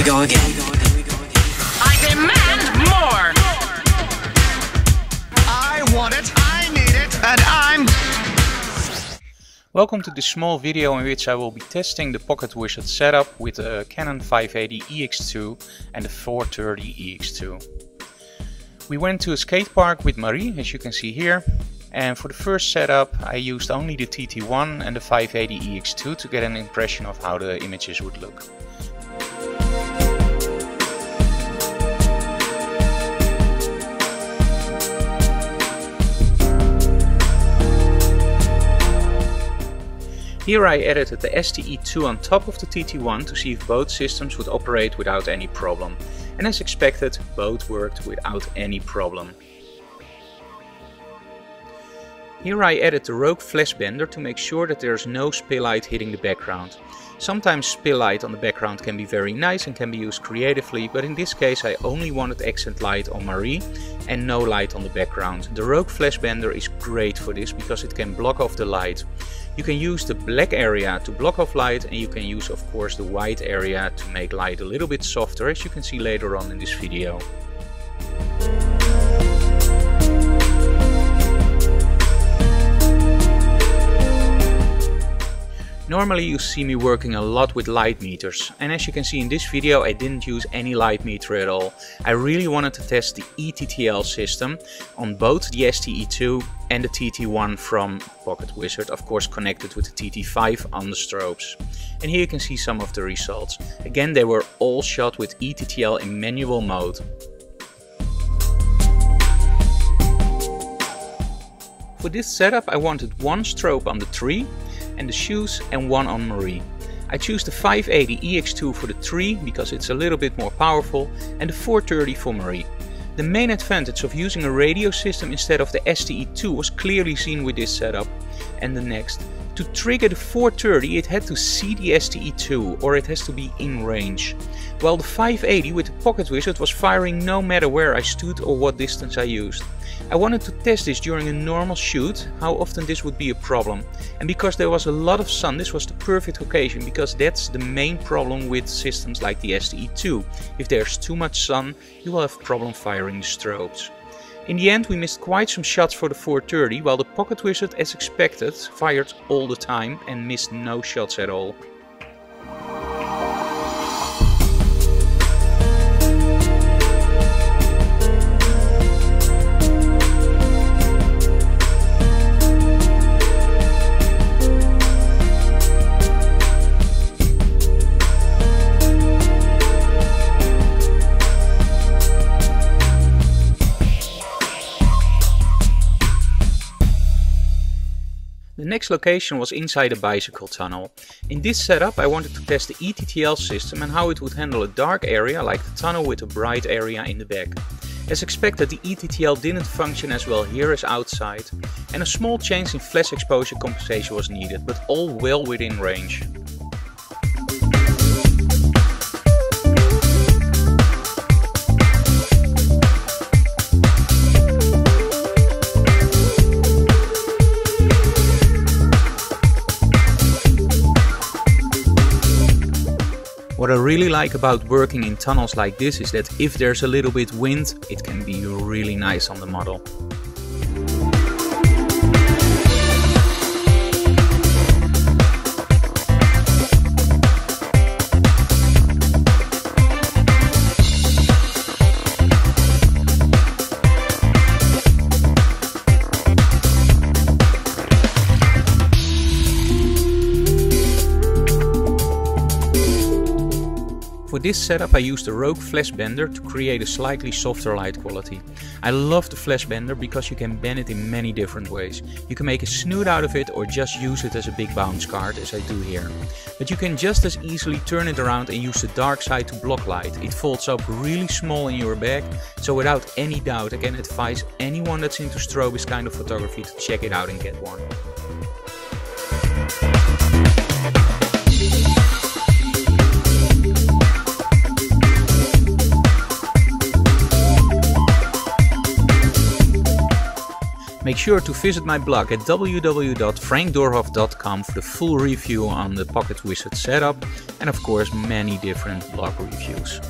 we go again. I demand more! I want it, I need it, and I'm... Welcome to this small video in which I will be testing the Pocketwizard setup with a Canon 580 EX2 and the 430 EX2. We went to a skate park with Marie, as you can see here, and for the first setup I used only the TT1 and the 580 EX2 to get an impression of how the images would look. Here I edited the STE2 on top of the TT1 to see if both systems would operate without any problem. And as expected, both worked without any problem. Here I added the Rogue Flashbender to make sure that there is no spill light hitting the background. Sometimes spill light on the background can be very nice and can be used creatively, but in this case I only wanted accent light on Marie and no light on the background. The Rogue Flashbender is great for this because it can block off the light. You can use the black area to block off light, and you can use of course the white area to make light a little bit softer, as you can see later on in this video. Normally you see me working a lot with light meters, and as you can see in this video I didn't use any light meter at all. I really wanted to test the ETTL system on both the STE2 and the TT1 from Pocketwizard, of course connected with the TT5 on the strobes. And here you can see some of the results. Again, they were all shot with ETTL in manual mode. For this setup I wanted one strobe on the tree and the shoes and one on Marie. I choose the 580 EX2 for the tree because it's a little bit more powerful, and the 430 for Marie. The main advantage of using a radio system instead of the STE2 was clearly seen with this setup. And the next, to trigger the 430 it had to see the STE2 or it has to be in range. While the 580 with the Pocketwizard was firing no matter where I stood or what distance I used. I wanted to test this during a normal shoot, how often this would be a problem. And because there was a lot of sun, this was the perfect occasion, because that's the main problem with systems like the STE2. If there's too much sun, you will have a problem firing the strobes. In the end we missed quite some shots for the 430, while the Pocketwizard, as expected, fired all the time and missed no shots at all. The next location was inside a bicycle tunnel. In this setup I wanted to test the ETTL system and how it would handle a dark area like the tunnel with a bright area in the back. As expected, the ETTL didn't function as well here as outside, and a small change in flash exposure compensation was needed, but all well within range. What I really like about working in tunnels like this is that if there's a little bit wind, it can be really nice on the model. For this setup I used a Rogue Flashbender to create a slightly softer light quality. I love the Flashbender because you can bend it in many different ways. You can make a snoot out of it or just use it as a big bounce card, as I do here. But you can just as easily turn it around and use the dark side to block light. It folds up really small in your bag, so without any doubt I can advise anyone that's into strobist kind of photography to check it out and get one. Make sure to visit my blog at www.frankdoorhof.com for the full review on the Pocketwizard setup and of course many different blog reviews.